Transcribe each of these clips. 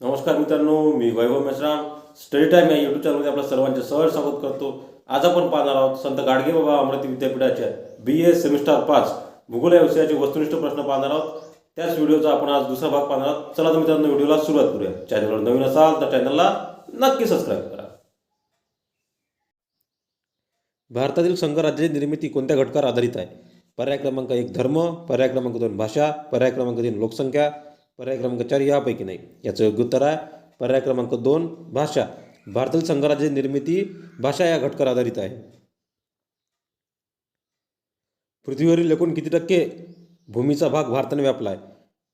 नमस्कार मित्रांनो, मी वैभव Meshram. Study time या यूट्यूब चॅनलमध्ये आपल्या सर्वांचे सहर्ष स्वागत करतो. आज आपण पाहणार आहोत संत गाडगेबाबा अमरावती विद्यापीठाच्या BA सेमिस्टर 5 भूगोल या विषयाचे वस्तुनिष्ठ प्रश्न पाहणार आहोत. त्याच व्हिडिओचा आपण आज दुसरा भाग पाहणार आहोत. चला तर मित्रांनो, व्हिडिओला सुरुवात करूया. चॅनलवर नवीन असाल तर चॅनलला नक्की सबस्क्राईब करा. भारतातील संघराज्याची निर्मिती कोणत्या घटकावर आधारित आहे? पर्याय क्रमांक 1 धर्म, पर्याय क्रमांक 2 भाषा, पर्याय क्रमांक 3 लोकसंख्या, पर्याय क्रमांक 4 यापैकी नाही. याचं योग्य उत्तर आहे पर्याय क्रमांक 2 भाषा. भारतातील संघराज्याची निर्मिती भाषा या घटकावर आधारित आहे. पृथ्वीवरील एकूण किती टक्के भूमीचा भाग भारताने व्यापला आहे?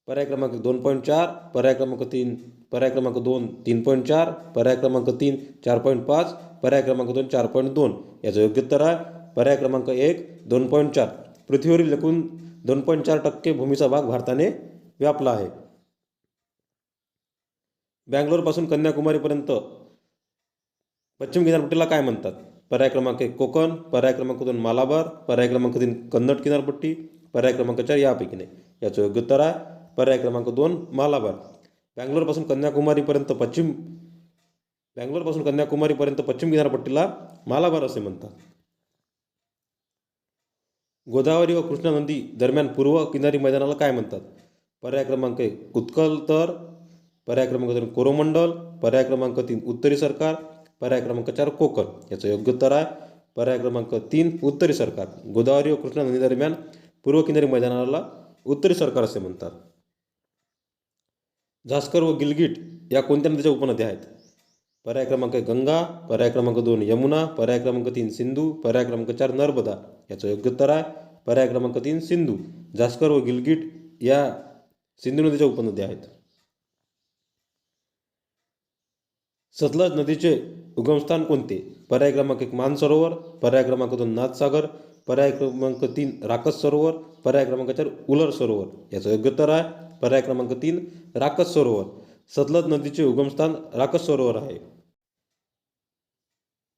पर्याय क्रमांक 2.4, पर्याय क्रमांक 3, पर्याय क्रमांक 2 3.4, पर्याय क्रमांक 3 4.5, पर्याय क्रमांक 2 4.2. याचं योग्य उत्तर आहे पर्याय क्रमांक 1 2.4. पृथ्वीवरील एकूण 2.4% भूमीचा भाग भारताने व्यापला आहे. बँगलोरपासून कन्याकुमारीपर्यंत पश्चिम किनारपट्टीला काय म्हणतात? पर्याय क्रमांक 1 कोकण, पर्याय क्रमांक 2 मालाबार, पर्याय क्रमांक 3 कन्नड किनारपट्टी, पर्याय क्रमांक 4 यापैकी नाही. याचं योग्य उत्तर आहे पर्याय क्रमांक 2 मालाबार. बँगलोरपासून कन्याकुमारीपर्यंत पश्चिम किनारपट्टीला मालाबार असे म्हणतात. गोदावरी व कृष्णा नदी दरम्यान पूर्व किनारी मैदानाला काय म्हणतात? पर्याय क्रमांक 1 उत्कल तर, पर्याय क्रमांक 2 कोरोमंडल, पर्याय क्रमांक 3 उत्तरी सरकार, पर्याय क्रमांक 4 कोकण. याचं योग्य उत्तर आहे पर्याय क्रमांक 3 उत्तरी सरकार. गोदावरी व कृष्णा नदी दरम्यान पूर्व किनारी मैदानाला उत्तरी सरकार असे म्हणतात. झास्कर व गिलगिट या कोणत्या नदीच्या उपनद्या आहेत? पर्याय क्रमांक 1 गंगा, पर्याय क्रमांक 2 यमुना, पर्याय क्रमांक 3 सिंधू, पर्याय क्रमांक 4 नर्मदा. याचं योग्य उत्तर आहे पर्याय क्रमांक 3 सिंधू. झास्कर व गिलगिट या सिंधू नदीच्या उपनद्या आहेत. सतलज नदीचे उगमस्थान कोणते? पर्याय क्रमांक 1 मानसरोवर, पर्याय क्रमांक 2 नाथसागर, पर्याय क्रमांक 3 राकस सरोवर, पर्याय क्रमांक 4 उलर सरोवर. याचं योग्य उत्तर आहे पर्याय क्रमांक 3 राकस सरोवर. सतलज नदीचे उगमस्थान राकस सरोवर आहे.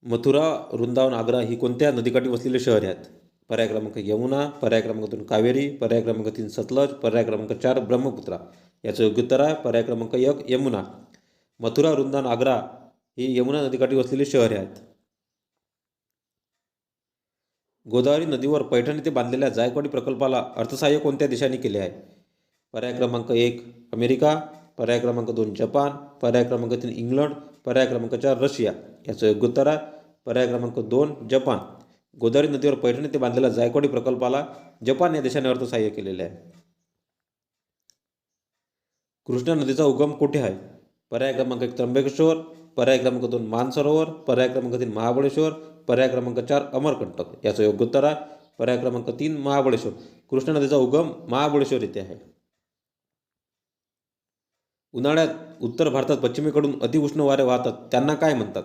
मथुरा, वृंदावन, आग्रा ही कोणत्या नदीकाठी वसलेले शहरे आहेत? पर्याय क्रमांक यमुना, पर्याय क्रमांक 2 कावेरी, पर्याय क्रमांक 3 सतलज, पर्याय क्रमांक 4 ब्रह्मपुत्रा. याचं योग्य उत्तर आहे पर्याय क्रमांक 1 यमुना. मथुरा, वृंदावन, आग्रा ही यमुना नदीकाठी वसलेली शहरे आहेत. गोदावरी नदीवर पैठण येथे बांधलेल्या जायकवाडी प्रकल्पाला अर्थसहाय्य कोणत्या देशाने केले आहे? पर्याय क्रमांक 1 अमेरिका, पर्याय क्रमांक 2 जपान, पर्याय क्रमांक 3 इंग्लंड, पर्याय क्रमांक 4 रशिया. याचं योग्य उत्तर आहे पर्याय क्रमांक 2 जपान. गोदावरी नदीवर पैठण येथे बांधलेल्या जायकवाडी प्रकल्पाला जपान या देशाने अर्थसहाय्य केलेले आहे. कृष्णा नदीचा उगम कुठे आहे? पर्याय क्रमांक 1 त्र्यंबकेश्वर, पर्याय क्रमांक 2 मानसरोवर, पर्याय क्रमांक 3 महाबळेश्वर, पर्याय क्रमांक 4 अमरकंटक. याचं योग्य उत्तर आहे पर्याय क्रमांक 3 महाबळेश्वर. कृष्णा नदीचा उगम महाबळेश्वर येथे आहे. उन्हाळ्यात उत्तर भारतात पश्चिमेकडून अतिउष्ण वारे वाहतात त्यांना काय म्हणतात?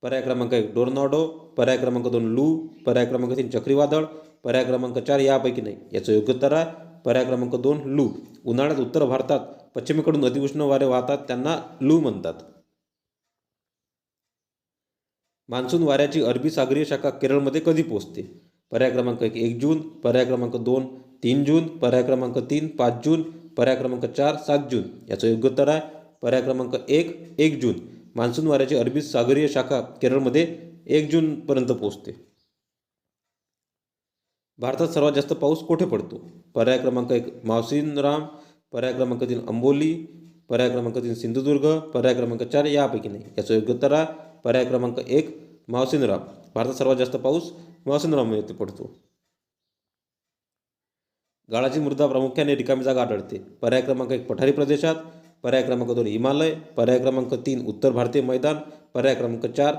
पर्याय क्रमांक 1 टोर्नाडो, पर्याय क्रमांक 2 लू, पर्याय क्रमांक 3 चक्रीवादळ, पर्याय क्रमांक 4 यापैकी नाही. याचं योग्य उत्तर आहे पर्याय क्रमांक 2 लू. उन्हाळ्यात उत्तर भारतात पश्चिमेकडून अतिउष्ण वारे वाहतात त्यांना लू म्हणतात. मान्सून वाऱ्याची अरबी सागरीय शाखा केरळमध्ये कधी पोहोचते? पर्याय क्रमांक 1 जून, पर्याय क्रमांक 2 3 जून, पर्याय क्रमांक 3 5 जून, पर्याय क्रमांक 4 7 जून. याचं योग्य उत्तर आहे पर्याय क्रमांक 1 जून. मान्सून वाऱ्याची अरबी सागरीय शाखा केरळमध्ये 1 जूनपर्यंत पोहोचते. भारतात सर्वात जास्त पाऊस कुठे पडतो? पर्याय क्रमांक 1 मावसिनराम, पर्याय क्रमांक 3 अंबोली, पर्याय क्रमांक 3 सिंधुदुर्ग, पर्याय क्रमांक 4 यापैकी नाही. याचं योग्य उत्तर आहे पर्याय क्रमांक 1 मावसिनराम. भारतात सर्वात जास्त पाऊस मावसिनराम येथे पडतो. गाळाची मृदा प्रामुख्याने रिकामी जागा आढळते. पर्याय क्रमांक 1 पठारी प्रदेशात, पर्याय क्रमांक 2 हिमालय, पर्याय क्रमांक 3 उत्तर भारतीय मैदान, पर्याय क्रमांक 4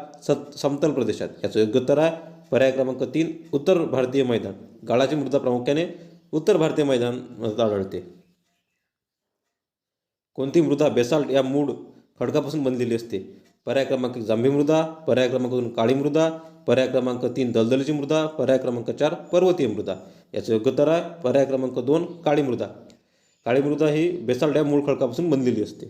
समतल प्रदेशात. याचं योग्य उत्तर आहे पर्याय क्रमांक 3 उत्तर भारतीय मैदान. गाळाची मृदा प्रामुख्याने उत्तर भारतीय मैदानात आढळते. कोणती मृदा बेसाल्ट या मूळ खडकापासून बनलेली असते? पर्याय क्रमांक 1 जांभी मृदा, पर्याय क्रमांक 2 काळी मृदा, पर्याय क्रमांक 3 दलदलीची मृदा, पर्याय क्रमांक 4 पर्वतीय मृदा. याचं योग्य उत्तर आहे पर्याय क्रमांक 2 काळी मृदा. काळी मृदा ही बेसाल्ट या मूळ खडकापासून बनलेली असते.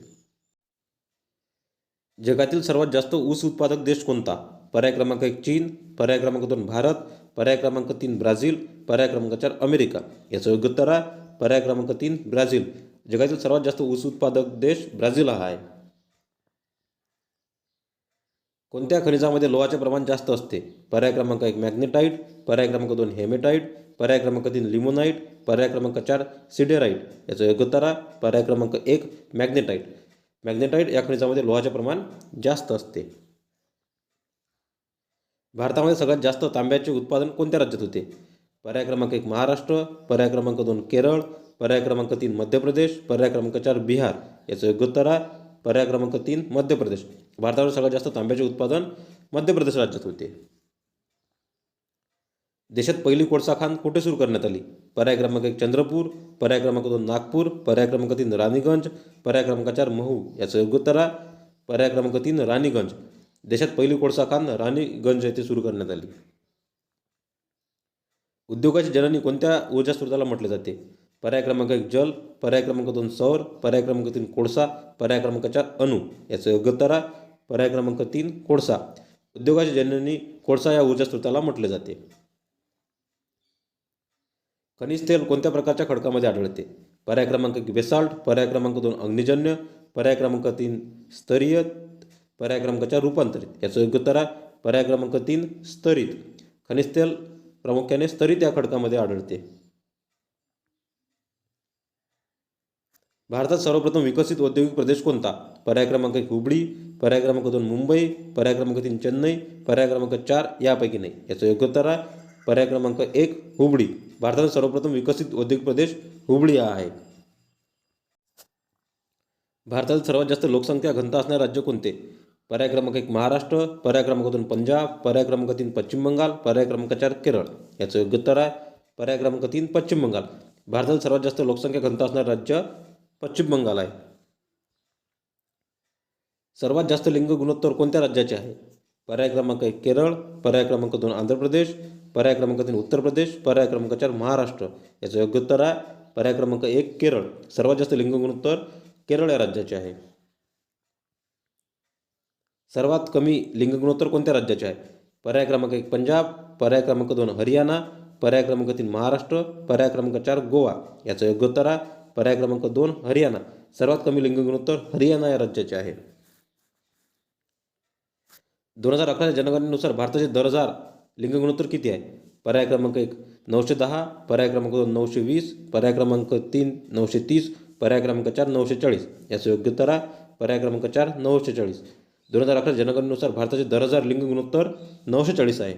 जगातील सर्वात जास्त ऊस उत्पादक देश कोणता? पर्याय क्रमांक 1 चीन, पर्याय क्रमांक 2 भारत, पर्याय क्रमांक 3 ब्राझील, पर्याय क्रमांक 4 अमेरिका. याचं योग्य उत्तर आहे पर्याय क्रमांक 3 ब्राझील. जगातील सर्वात जास्त ऊस उत्पादक देश ब्राझील हा आहे. कोणत्या खनिजामध्ये लोहाचे प्रमाण जास्त असते? पर्याय क्रमांक 1 मॅग्नेटाइट, पर्याय क्रमांक 2 हेमेटाइट, पर्याय क्रमांक 3 लिमोनाइट, पर्याय क्रमांक 4 सिडेराइट. याचं योग्य उत्तर आहे पर्याय क्रमांक 1 मॅग्नेटाइट. मॅग्नेटाइट या खनिजामध्ये लोहाचे प्रमाण जास्त असते. भारतामध्ये सगळ्यात जास्त तांब्याचे उत्पादन कोणत्या राज्यात होते? पर्याय क्रमांक 1 महाराष्ट्र, पर्याय क्रमांक 2 केरळ, पर्याय क्रमांक 3 मध्य प्रदेश, पर्याय क्रमांक 4 बिहार. याचं योग्य उत्तर आहे पर्याय क्रमांक 3 मध्य प्रदेश. भारतामध्ये सगळ्यात जास्त तांब्याचे उत्पादन मध्य प्रदेश राज्यात होते. देशात पहिली कोळसा खाण कुठे सुरू करण्यात आली? पर्याय क्रमांक 1 चंद्रपूर, पर्याय क्रमांक 2 नागपूर, पर्याय क्रमांक 3 राणीगंज, पर्याय क्रमांक 4 महू. याचं योग्य उत्तर आहे पर्याय क्रमांक 3 राणीगंज. देशात पहिली कोळसा खाण राणीगंज येथे सुरू करण्यात आली. उद्योगाची जननी कोणत्या ऊर्जा स्रोताला म्हटले जाते? पर्याय क्रमांक 1 जल, पर्याय क्रमांक 2 सौर, पर्याय क्रमांक 3 कोळसा, पर्याय क्रमांक 4 अणू. याचं योग्य उत्तर आहे पर्याय क्रमांक 3 कोळसा. उद्योगाची जननी कोळसा या ऊर्जा स्रोताला म्हटले जाते. खनिज तेल कोणत्या प्रकारच्या खडकामध्ये आढळते? पर्याय क्रमांक 1 बेसाल्ट, पर्याय क्रमांक 2 अग्निजन्य, पर्याय क्रमांक 3 स्तरीय, पर्याय क्रमांक 4 रूपांतरित. याचं योग्य उत्तर आहे पर्याय क्रमांक 3 स्तरित. खनिज तेल प्रामुख्याने स्तरित या खडकामध्ये आढळते. भारतात सर्वप्रथम विकसित औद्योगिक प्रदेश कोणता? पर्याय क्रमांक 1 हुबळी, पर्याय क्रमांक 2 मुंबई, पर्याय क्रमांक 3 चेन्नई, पर्याय क्रमांक 4 यापैकी नाही. याचं योग्य उत्तर आहे पर्याय क्रमांक 1 हुबळी. भारतातील सर्वप्रथम विकसित औद्योगिक प्रदेश हुबळी आहे. भारतातील सर्वात जास्त लोकसंख्या घनता असणारे राज्य कोणते? पर्याय क्रमांक 1 महाराष्ट्र, पर्याय क्रमांक 2 पंजाब, पर्याय क्रमांक 3 पश्चिम बंगाल, पर्याय क्रमांक 4 केरळ. याचं योग्य उत्तर आहे पर्याय क्रमांक 3 पश्चिम बंगाल. भारतातील सर्वात जास्त लोकसंख्या घनता असणारे राज्य पश्चिम बंगाल आहे. सर्वात जास्त लिंग गुणोत्तर कोणत्या राज्याचे आहे? पर्याय क्रमांक 1 केरळ, पर्याय क्रमांक 2 आंध्र प्रदेश, पर्याय क्रमांक 3 उत्तर प्रदेश, पर्याय क्रमांक 4 महाराष्ट्र. याचं योग्य उत्तर आहे पर्याय क्रमांक 1 केरळ. सर्वात जास्त लिंग गुणोत्तर केरळ या राज्याचे आहे. सर्वात कमी लिंग गुणोत्तर कोणत्या राज्याचे आहे? पर्याय क्रमांक 1 पंजाब, पर्याय क्रमांक 2 हरियाणा, पर्याय क्रमांक 3 महाराष्ट्र, पर्याय क्रमांक 4 गोवा. याचं योग्य उत्तर आहे पर्याय क्रमांक 2 हरियाणा. सर्वात कमी लिंग गुणोत्तर हरियाणा या राज्याचे आहे. 2011च्या जनगणनेनुसार भारताचे दर हजार लिंग गुणोत्तर किती आहे? पर्याय क्रमांक 1 910, पर्याय क्रमांक 2 920, पर्याय क्रमांक 3 930, पर्याय क्रमांक 4 940. याचं योग्य उत्तर आहे पर्याय क्रमांक 4 940. 2011 जनगणनेनुसार भारताचे दर हजार लिंग गुणोत्तर 940 आहे.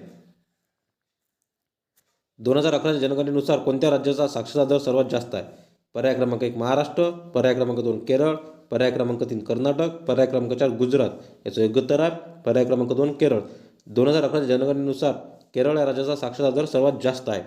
2011 जनगणनेनुसार कोणत्या राज्याचा साक्षरता दर सर्वात जास्त आहे? पर्याय क्रमांक 1 महाराष्ट्र, पर्याय क्रमांक 2 केरळ, पर्याय क्रमांक 3 कर्नाटक, पर्याय क्रमांक 4 गुजरात. याचं योग्य उत्तर आहे पर्याय क्रमांक 2 केरळ. 2011 जनगणनेनुसार केरळ या राज्याचा साक्षरता दर सर्वात जास्त आहे.